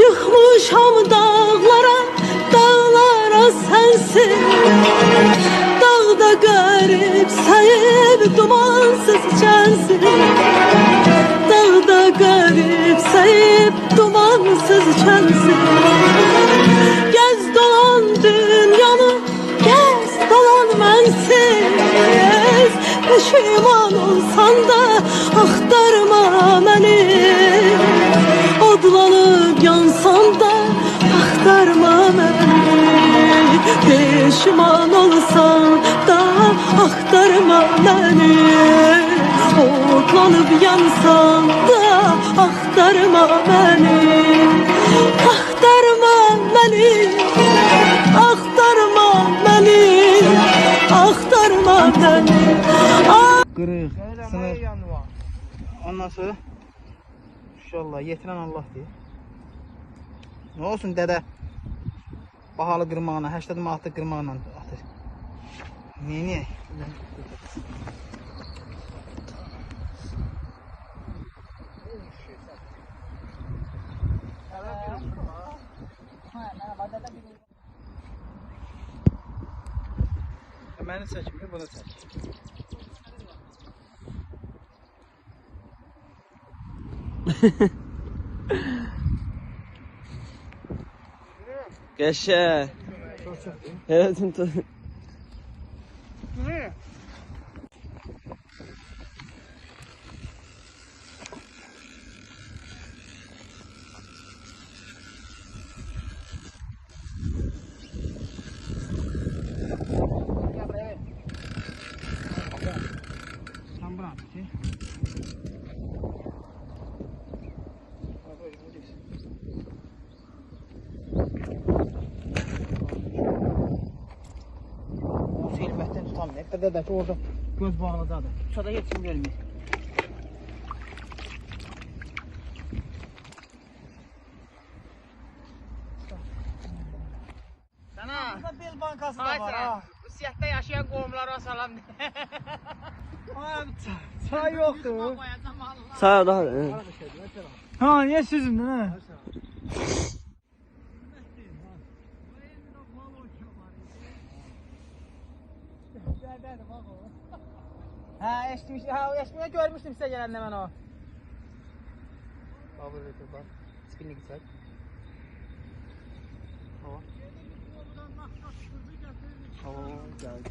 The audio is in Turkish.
Çıkmışam dağlara, dağlara sensin. Dağda garip sayıp dumansız içensin. Dağda garip sayıp dumansız içensin. Gez dolan dünyanı, gez dolan mensiz. Peşiman olsan da axtarma beni. Odlanıp yansan da axtarma beni. Peşiman olsan da axtarma beni. Odlanıp yansan da axtarma beni. Axtarma beni, axtarma beni, axtarma beni. Kırık, sınır. Ondan sonra inşallah yetiren Allah diye. Ne olsun dede? Bahalı kırmağına, 80 manatlı kırmağına atır. Niye? Beni çekmiyor, bunu çek. Geçe. Evet, Elbette tutamıyor. Dede ki orada göz bağladı. Tutsa yetişim vermiyor. Sana bel bankası da var ha. Bu siyahta yaşayan qohumlara salam de. Çay yoktu. sağ ol daha. Ha niye süzündün ha? Ha eşitmiş, ha eşitmişe görmüştüm size gelende ben o. Kabul et bak. Spinning güzel. Hava. Hava geldi.